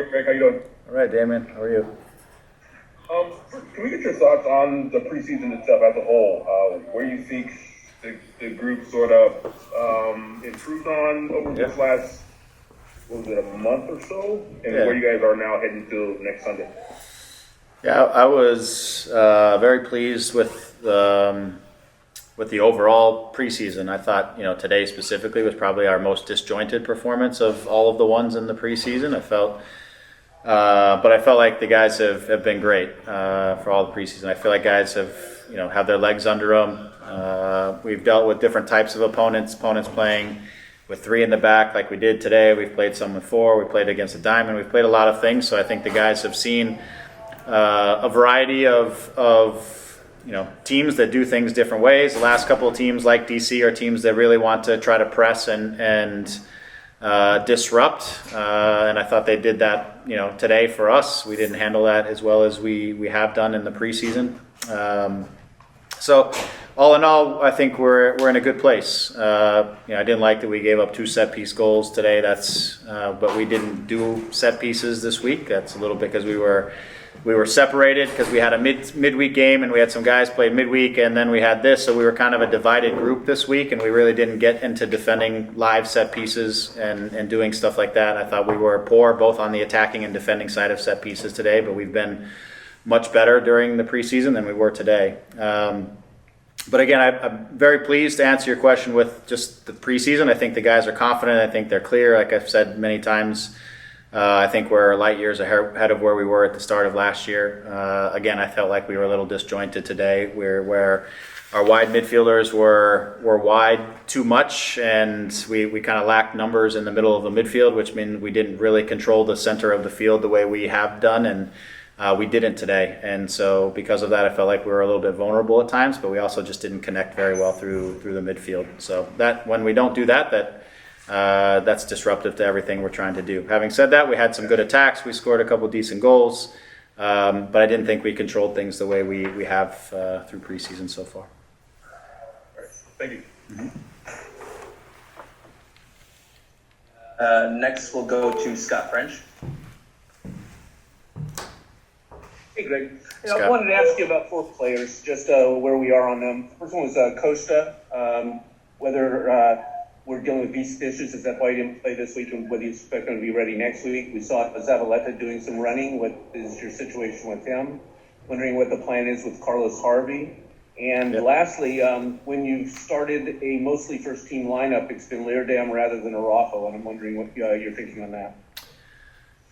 Greg. How you doing? All right, Damien. How are you? Can we get your thoughts on the preseason itself as a whole? Where you think the group sort of improved on over this last, what was it, a month or so? And where you guys are now heading to next Sunday? Yeah, I was very pleased with the overall preseason. I thought, today specifically was probably our most disjointed performance of all of the ones in the preseason. But I felt like the guys have been great for all the preseason. I feel like guys have, have their legs under them. We've dealt with different types of opponents playing with three in the back like we did today. We've played some with four. We played against a diamond. We've played a lot of things. So I think the guys have seen a variety of teams that do things different ways. The last couple of teams like DC are teams that really want to try to press and disrupt. And I thought they did that, today for us. We didn't handle that as well as we have done in the preseason. So all in all, I think we're in a good place. I didn't like that we gave up 2 set-piece goals today. But we didn't do set pieces this week. That's a little bit because we were separated because we had a midweek game and we had some guys play midweek and then we had this, so we were kind of a divided group this week and we really didn't get into defending live set pieces and doing stuff like that. I thought we were poor both on the attacking and defending side of set pieces today, but we've been much better during the preseason than we were today. But again, I'm very pleased to answer your question with just the preseason. I think the guys are confident. I think they're clear. Like I've said many times, I think we're light years ahead of where we were at the start of last year. Again, I felt like we were a little disjointed today, where our wide midfielders were wide too much, and we kind of lacked numbers in the middle of the midfield, which means we didn't really control the center of the field the way we have done, and we didn't today. And so because of that, I felt like we were a little bit vulnerable at times, but we also just didn't connect very well through the midfield. So that when we don't do that's disruptive to everything we're trying to do. Having said that, we had some good attacks. We scored a couple decent goals, but I didn't think we controlled things the way we have through preseason so far. All right. Thank you. Next, we'll go to Scott French. Hey, Greg. Scott. I wanted to ask you about 4 players, just where we are on them. First one was Costa, whether we're dealing with visa issues. Is that why he didn't play this week, and whether you expect him to be ready next week? We saw Zavaleta doing some running. What is your situation with him? Wondering what the plan is with Carlos Harvey. And lastly, when you started a mostly first-team lineup, it's been Leerdam rather than Araujo, and I'm wondering what you're thinking on that.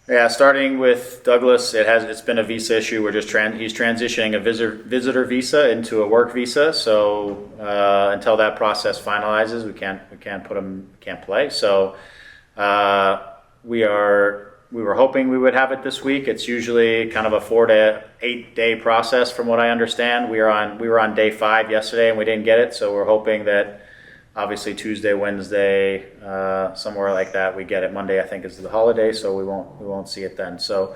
Yeah, starting with Douglas, it's been a visa issue. We're just he's transitioning a visitor visa into a work visa. So until that process finalizes, we can't play. So we were hoping we would have it this week. It's usually kind of a 4 to 8 day process, from what I understand. We were on day 5 yesterday and we didn't get it. So we're hoping that obviously Tuesday, Wednesday, somewhere like that, we get it. Monday, I think, is the holiday, so we won't see it then. So,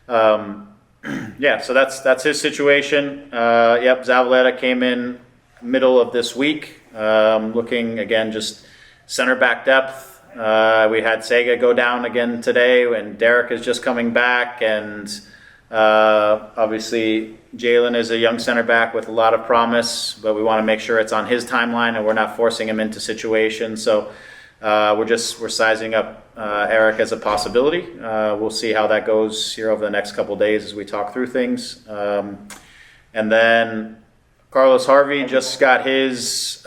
so that's his situation. Zavaleta came in middle of this week, looking again just center back depth. We had Sega go down again today, and Derek is just coming back, and obviously Jalen is a young center back with a lot of promise, but we want to make sure it's on his timeline and we're not forcing him into situations. So we're sizing up Eric as a possibility. We'll see how that goes here over the next couple of days as we talk through things. And then Carlos Harvey just got his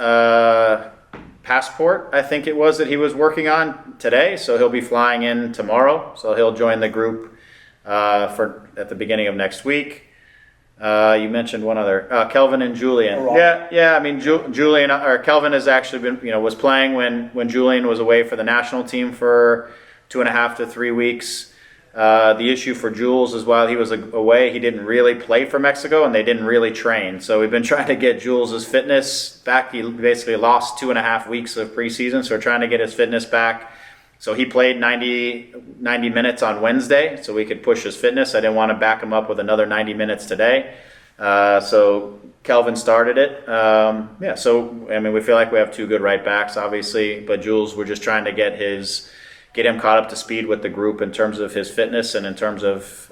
passport, I think it was, that he was working on today. So he'll be flying in tomorrow. So he'll join the group at the beginning of next week. You mentioned one other, Kelvin and Julian. Yeah. I mean, Julian or Kelvin has actually been, was playing when Julian was away for the national team for 2.5 to 3 weeks. The issue for Jules is while he was away, he didn't really play for Mexico and they didn't really train. So we've been trying to get Jules' fitness back. He basically lost 2.5 weeks of preseason, so we're trying to get his fitness back. So he played 90 minutes on Wednesday, so we could push his fitness. I didn't want to back him up with another 90 minutes today. So Kelvin started it. So, I mean, we feel like we have 2 good right backs, obviously. But Jules, we're just trying to get his get him caught up to speed with the group in terms of his fitness and in terms of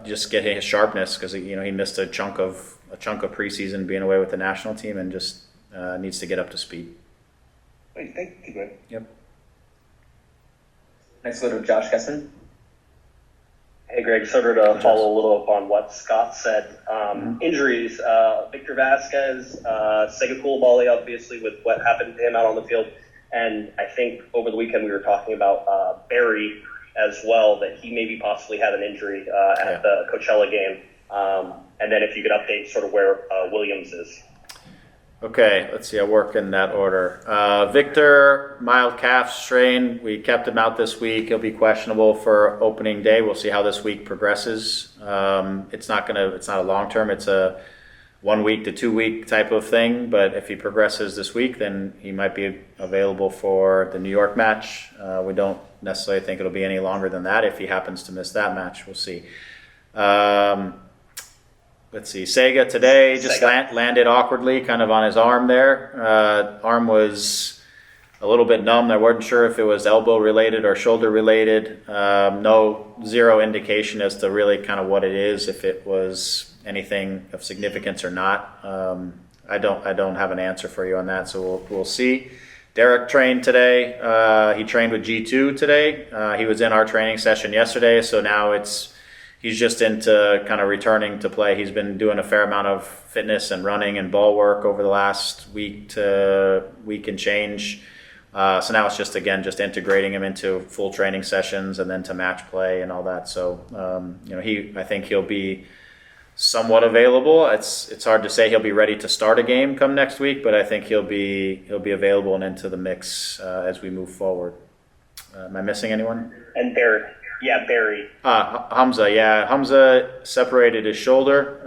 just getting his sharpness, because he missed a chunk of preseason being away with the national team, and just needs to get up to speed. Great, thank you, Greg. Yep. Next, go to Josh Kesson. Hey, Greg, sort of to follow a little up on what Scott said. Injuries, Victor Vasquez, Sega Coulibaly, obviously, with what happened to him out on the field. And I think over the weekend we were talking about Barry as well, that he maybe possibly had an injury at the Coachella game. And then if you could update sort of where Williams is. Okay, let's see. I'll work in that order. Victor, mild calf strain. We kept him out this week. He'll be questionable for opening day. We'll see how this week progresses. It's not a long term. It's a 1 week to 2 week type of thing. But if he progresses this week, then he might be available for the New York match. We don't necessarily think it'll be any longer than that. If he happens to miss that match, we'll see. Let's see. Sega today just landed awkwardly, kind of on his arm there. Arm was a little bit numb. I wasn't sure if it was elbow related or shoulder related. Zero indication as to really kind of what it is, if it was anything of significance or not. I don't have an answer for you on that, so we'll see. Derek trained today. He trained with G2 today. He was in our training session yesterday, so now he's just into kind of returning to play. He's been doing a fair amount of fitness and running and ball work over the last week and change. So now it's just integrating him into full training sessions and then to match play and all that. So, I think he'll be somewhat available. It's hard to say he'll be ready to start a game come next week, but I think he'll be available and into the mix as we move forward. Am I missing anyone? And Barry. Yeah, Barry. Hamza. Yeah, Hamza separated his shoulder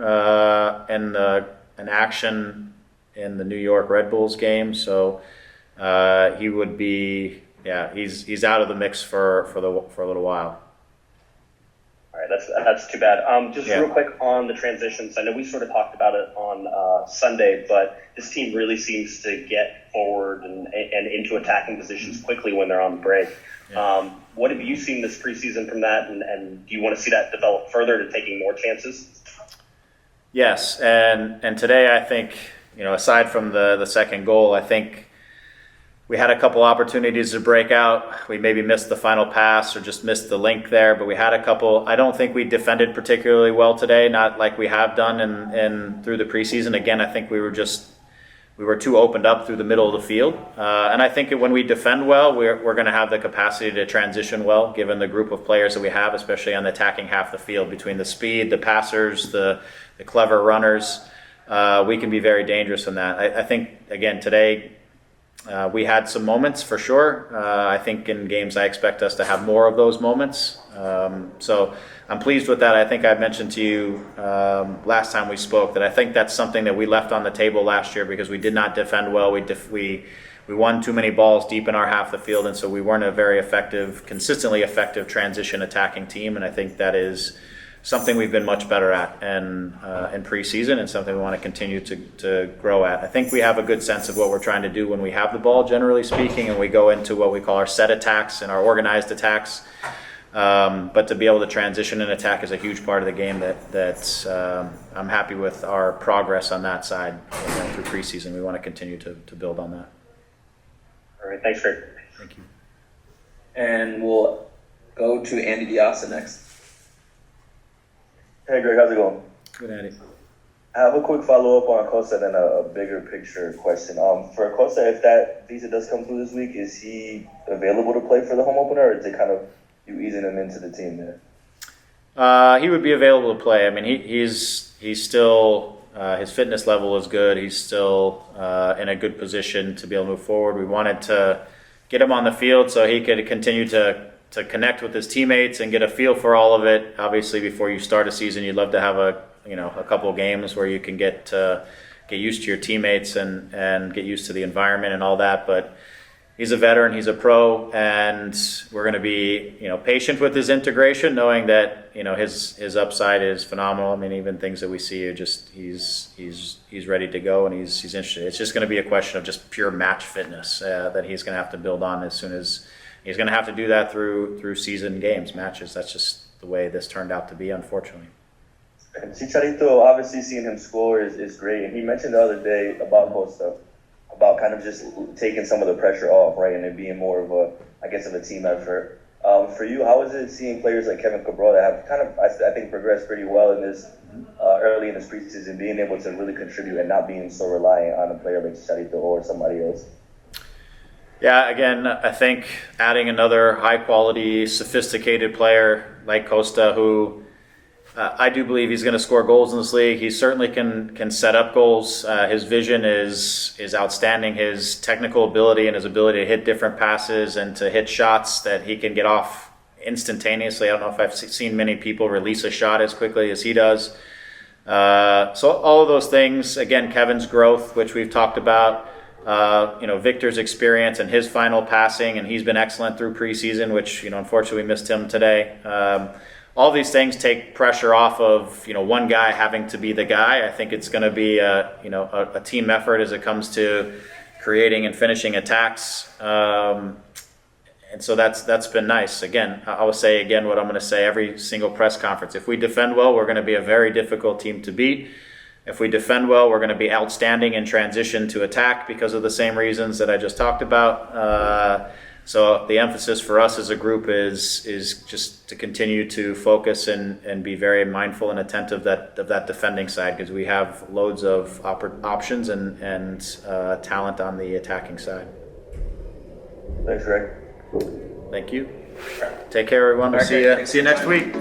in an action in the New York Red Bulls game. So he would be. Yeah, he's out of the mix for a little while. All right, that's too bad. Real quick on the transitions. I know we sort of talked about it on Sunday, but this team really seems to get forward and into attacking positions quickly when they're on the break. Yeah. What have you seen this preseason from that, and do you want to see that develop further to taking more chances? Yes, and today I think, aside from the second goal, I think we had a couple opportunities to break out. We maybe missed the final pass or just missed the link there, but we had a couple. I don't think we defended particularly well today, not like we have done in through the preseason. Again, I think we were too opened up through the middle of the field. And I think when we defend well, we're going to have the capacity to transition well, given the group of players that we have, especially on the attacking half of the field, between the speed, the passers, the clever runners. We can be very dangerous in that. I think, again, today we had some moments for sure. I think in games I expect us to have more of those moments. So I'm pleased with that. I think I mentioned to you last time we spoke that I think that's something that we left on the table last year because we did not defend well. We won too many balls deep in our half of the field, and so we weren't a very consistently effective transition attacking team. And I think that is something we've been much better at in preseason, and something we want to continue to grow at. I think we have a good sense of what we're trying to do when we have the ball, generally speaking, and we go into what we call our set attacks and our organized attacks. But to be able to transition and attack is a huge part of the game that I'm happy with our progress on that side through preseason. We want to continue to build on that. All right, thanks, Greg. Thank you. And we'll go to Andy Diaz next. Hey Greg, how's it going? Good, Andy. I have a quick follow-up on Costa and then a bigger picture question. For Costa, if that visa does come through this week, is he available to play for the home opener, or is it kind of you easing him into the team there? He would be available to play. I mean, he's still his fitness level is good. He's still in a good position to be able to move forward. We wanted to get him on the field so he could continue to connect with his teammates and get a feel for all of it. Obviously, before you start a season, you'd love to have a couple of games where you can get used to your teammates and get used to the environment and all that. But he's a veteran, he's a pro, and we're going to be patient with his integration, knowing that his upside is phenomenal. I mean, even things that we see are just he's ready to go and he's interested. It's just going to be a question of just pure match fitness that he's going to have to build on as soon as He's going to have to do that through season games, matches. That's just the way this turned out to be, unfortunately. And Chicharito, obviously seeing him score is great. And he mentioned the other day about Costa, about kind of just taking some of the pressure off, right, and it being more of a team effort. For you, how is it seeing players like Kevin Cabral that have kind of, I think, progressed pretty well in this early in this preseason, being able to really contribute and not being so reliant on a player like Chicharito or somebody else? Yeah, again, I think adding another high-quality, sophisticated player like Costa, who I do believe he's going to score goals in this league. He certainly can set up goals. His vision is outstanding. His technical ability and his ability to hit different passes and to hit shots that he can get off instantaneously. I don't know if I've seen many people release a shot as quickly as he does. So all of those things, again, Kevin's growth, which we've talked about, Victor's experience and his final passing, and he's been excellent through preseason, which, unfortunately we missed him today. All these things take pressure off of, one guy having to be the guy. I think it's going to be a team effort as it comes to creating and finishing attacks. And so that's been nice. Again, I will say again what I'm going to say every single press conference. If we defend well, we're going to be a very difficult team to beat. If we defend well, we're going to be outstanding in transition to attack because of the same reasons that I just talked about. So the emphasis for us as a group is just to continue to focus and be very mindful and attentive of that defending side, because we have loads of options and talent on the attacking side. Thanks, Greg. Thank you. Take care, everyone. We'll see you next week.